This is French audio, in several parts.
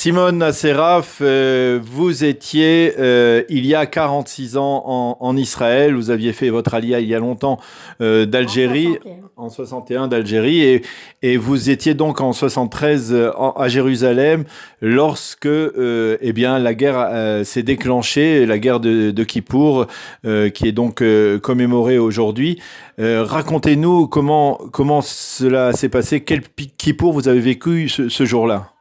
Simone Asseraf, vous étiez il y a 46 ans en Israël. Vous aviez fait votre alia il y a longtemps d'Algérie, en 61 d'Algérie, et vous étiez donc en 73 à Jérusalem lorsque eh bien, la guerre s'est déclenchée, la guerre de Kippour, qui est donc commémorée aujourd'hui. Racontez-nous comment cela s'est passé, quel Kippour vous avez vécu ce jour-là.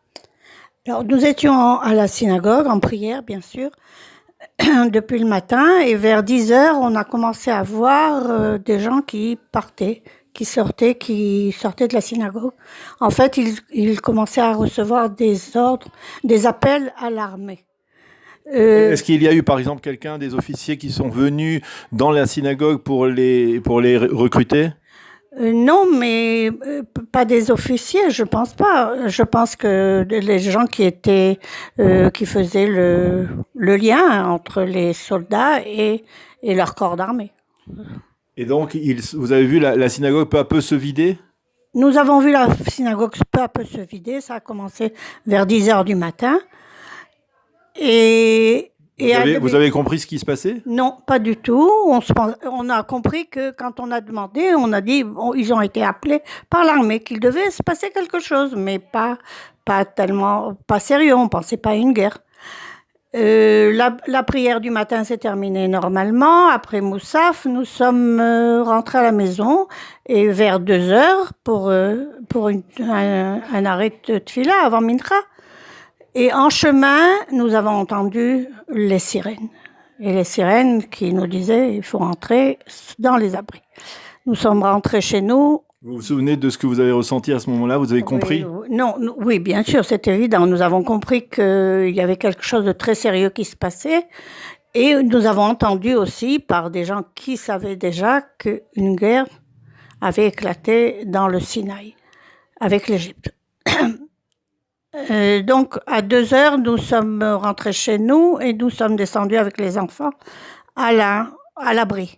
Alors, nous étions à la synagogue, en prière, bien sûr, depuis le matin, et vers 10 heures, on a commencé à voir des gens qui partaient, qui sortaient de la synagogue. En fait, ils commençaient à recevoir des ordres, des appels à l'armée. Est-ce qu'il y a eu, par exemple, des officiers qui sont venus dans la synagogue pour les recruter? Non, mais pas des officiers, je pense pas. Je pense que les gens qui faisaient le lien entre les soldats et leur corps d'armée. Et donc, vous avez vu la synagogue peu à peu se vider? Nous avons vu la synagogue peu à peu se vider. Ça a commencé vers 10 heures du matin. Vous avez compris ce qui se passait? Non, pas du tout. On a compris que quand on a demandé, on a dit, ils ont été appelés par l'armée, qu'il devait se passer quelque chose, mais pas sérieux. On pensait pas à une guerre. La prière du matin s'est terminée normalement. Après Moussaf, nous sommes rentrés à la maison et vers 2 heures pour un arrêt de tfila avant Mincha. Et en chemin, nous avons entendu les sirènes. Et les sirènes qui nous disaient il faut rentrer dans les abris. Nous sommes rentrés chez nous. Vous vous souvenez de ce que vous avez ressenti à ce moment-là? Vous avez compris? Oui, bien sûr, c'est évident. Nous avons compris qu'il y avait quelque chose de très sérieux qui se passait. Et nous avons entendu aussi par des gens qui savaient déjà qu'une guerre avait éclaté dans le Sinaï avec l'Égypte. Donc, à 2 heures, nous sommes rentrés chez nous et nous sommes descendus avec les enfants à l'abri.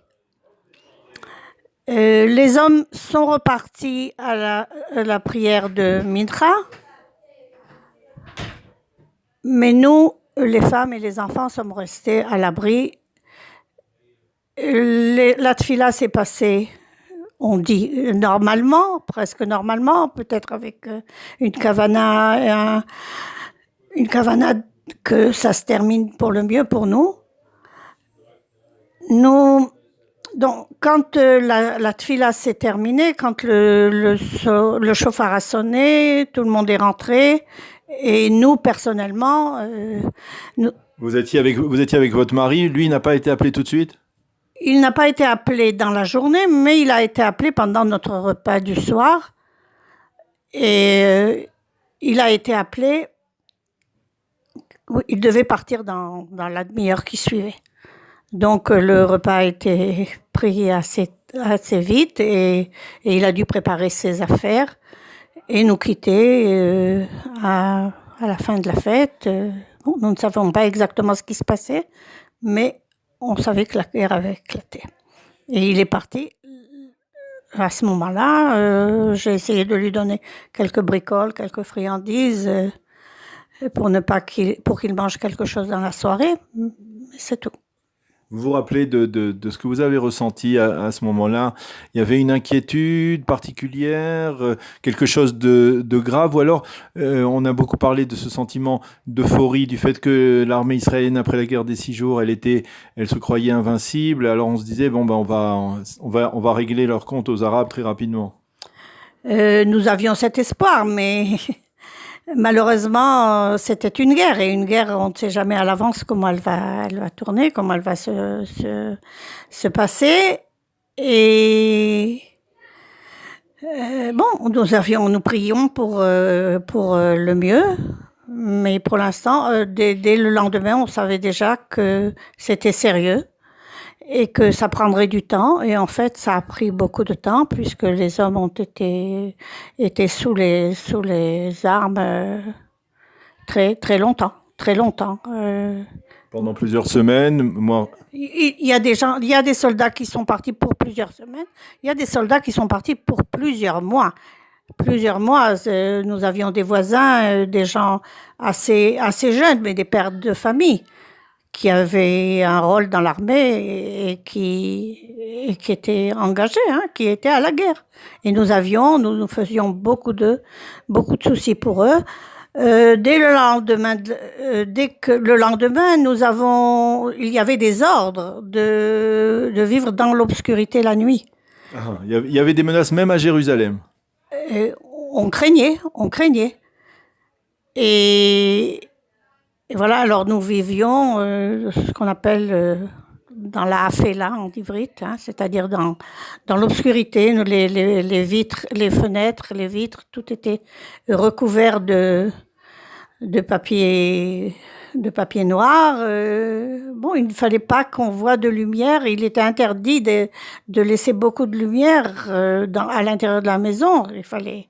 Les hommes sont repartis à la prière de Mincha, mais nous, les femmes et les enfants, sommes restés à l'abri. La tfila s'est passée, on dit normalement, presque normalement, peut-être avec une kavana que ça se termine pour le mieux pour nous. Donc, quand la tfila s'est terminée, quand le chauffard a sonné, tout le monde est rentré, et nous, personnellement... Vous étiez avec votre mari, lui n'a pas été appelé tout de suite? Il n'a pas été appelé dans la journée, mais il a été appelé pendant notre repas du soir. Et il a été appelé, il devait partir dans la demi-heure qui suivait. Donc le repas a été pris assez vite et il a dû préparer ses affaires et nous quitter à la fin de la fête. Bon, nous ne savons pas exactement ce qui se passait, mais on savait que la guerre avait éclaté. Et il est parti. À ce moment-là, j'ai essayé de lui donner quelques bricoles, quelques friandises pour qu'il mange quelque chose dans la soirée. C'est tout. Vous vous rappelez de ce que vous avez ressenti à ce moment-là? Il y avait une inquiétude particulière, quelque chose de grave, ou alors on a beaucoup parlé de ce sentiment d'euphorie, du fait que l'armée israélienne, après la guerre des 6 jours, elle se croyait invincible. Alors on se disait on va régler leur compte aux Arabes très rapidement. Nous avions cet espoir, mais malheureusement, c'était une guerre. Et une guerre, on ne sait jamais à l'avance comment elle va tourner, comment elle va se passer. Et nous prions pour le mieux. Mais pour l'instant, dès le lendemain, on savait déjà que c'était sérieux et que ça prendrait du temps. Et en fait, ça a pris beaucoup de temps puisque les hommes ont été sous les armes très très longtemps. Pendant plusieurs semaines, il y a des soldats qui sont partis pour plusieurs semaines. Il y a des soldats qui sont partis pour plusieurs mois. plusieurs mois. Nous avions des voisins, des gens assez jeunes, mais des pères de famille qui avaient un rôle dans l'armée et qui étaient engagés, hein, qui étaient à la guerre. Et nous faisions beaucoup de soucis pour eux. Dès que le lendemain, il y avait des ordres de vivre dans l'obscurité la nuit. Il y avait des menaces même à Jérusalem. Et on craignait. Et voilà, alors nous vivions ce qu'on appelle dans la Hafela en ivrite, hein, c'est-à-dire dans l'obscurité. Les vitres, les fenêtres, les vitres, tout était recouvert de papier noir. Bon, il ne fallait pas qu'on voie de lumière. Il était interdit de laisser beaucoup de lumière à l'intérieur de la maison. Il fallait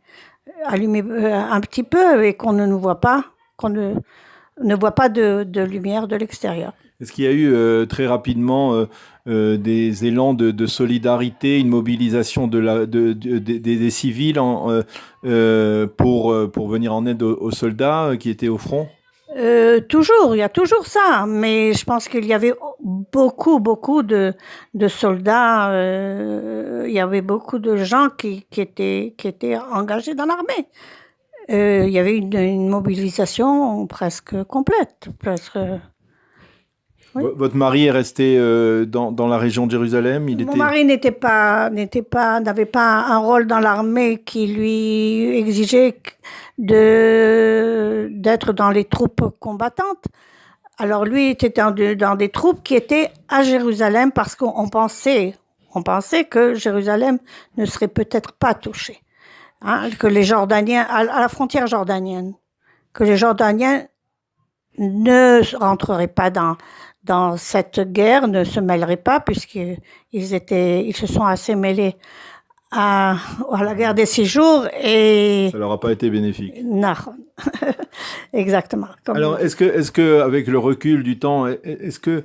allumer un petit peu et qu'on ne nous voit pas, qu'on ne voit pas de lumière de l'extérieur. Est-ce qu'il y a eu très rapidement des élans de solidarité, une mobilisation des civils pour venir en aide aux soldats qui étaient au front? Toujours, il y a toujours ça, mais je pense qu'il y avait beaucoup de soldats, il y avait beaucoup de gens qui étaient engagés dans l'armée. Il y avait une mobilisation presque complète, presque. Oui. Votre mari est resté dans la région de Jérusalem? Mon mari n'avait pas un rôle dans l'armée qui lui exigeait d'être dans les troupes combattantes. Alors lui était dans des troupes qui étaient à Jérusalem parce qu'on pensait que Jérusalem ne serait peut-être pas touchée, hein, que les Jordaniens, à la frontière jordanienne, que les Jordaniens ne rentreraient pas dans cette guerre, ne se mêleraient pas, puisqu'ils se sont assez mêlés à la guerre des 6 jours et ça leur a pas été bénéfique. Non, exactement. Alors, est-ce que, avec le recul du temps, est-ce que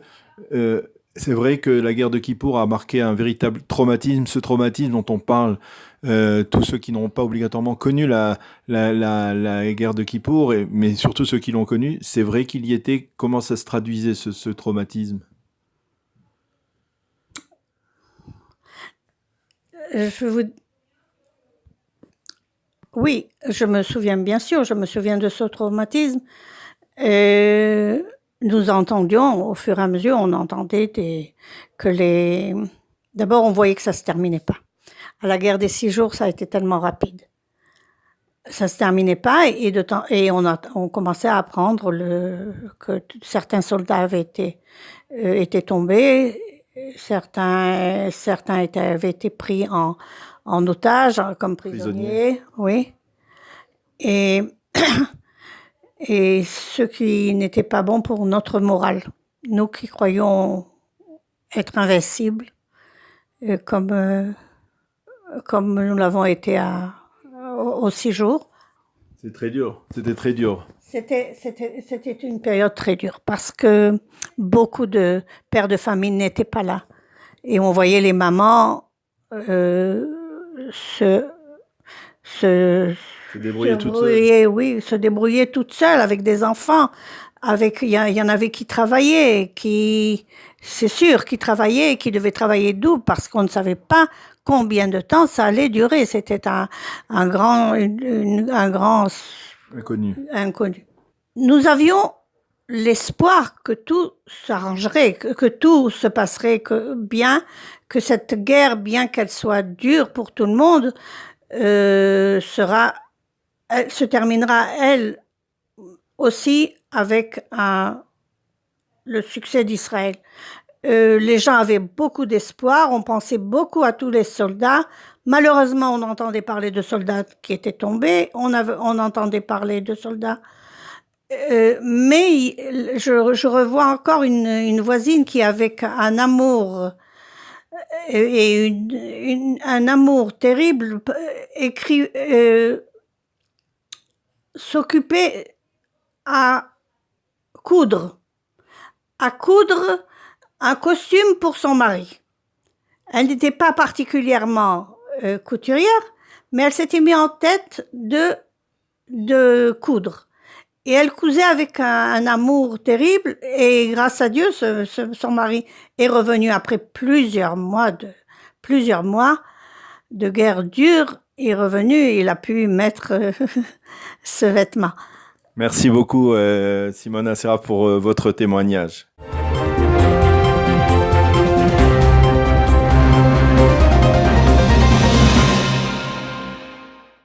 c'est vrai que la guerre de Kippour a marqué un véritable traumatisme, ce traumatisme dont on parle, tous ceux qui n'ont pas obligatoirement connu la guerre de Kippour, mais surtout ceux qui l'ont connue, c'est vrai qu'il y était. Comment ça se traduisait ce traumatisme? Oui, bien sûr, je me souviens de ce traumatisme. Nous entendions, au fur et à mesure, on entendait d'abord on voyait que ça se terminait pas. À la guerre des 6 jours, ça a été tellement rapide. Ça se terminait pas et on commençait à apprendre que certains soldats avaient été tombés, certains avaient été pris en otage, comme prisonniers. Oui. Et ce qui n'était pas bon pour notre morale. Nous qui croyons être invincibles, comme nous l'avons été aux 6 jours. C'est très dur. C'était très dur. C'était une période très dure parce que beaucoup de pères de famille n'étaient pas là. Et on voyait les mamans se débrouiller toutes seules avec des enfants. Il y en avait qui travaillaient, c'est sûr, qui devaient travailler double parce qu'on ne savait pas combien de temps ça allait durer. C'était un grand inconnu. Nous avions l'espoir que tout s'arrangerait, que tout se passerait bien, que cette guerre, bien qu'elle soit dure pour tout le monde, elle se terminera elle aussi avec le succès d'Israël. Les gens avaient beaucoup d'espoir, on pensait beaucoup à tous les soldats. Malheureusement, on entendait parler de soldats qui étaient tombés, on entendait parler de soldats. Mais je revois encore une voisine qui, avec un amour et un amour terrible, s'occupait à coudre un costume pour son mari. Elle n'était pas particulièrement couturière, mais elle s'était mis en tête de coudre. Et elle cousait avec un amour terrible, et grâce à Dieu, son mari est revenu après plusieurs mois de guerre dure, il est revenu et il a pu mettre ce vêtement. Merci beaucoup, Simona Serra, pour votre témoignage.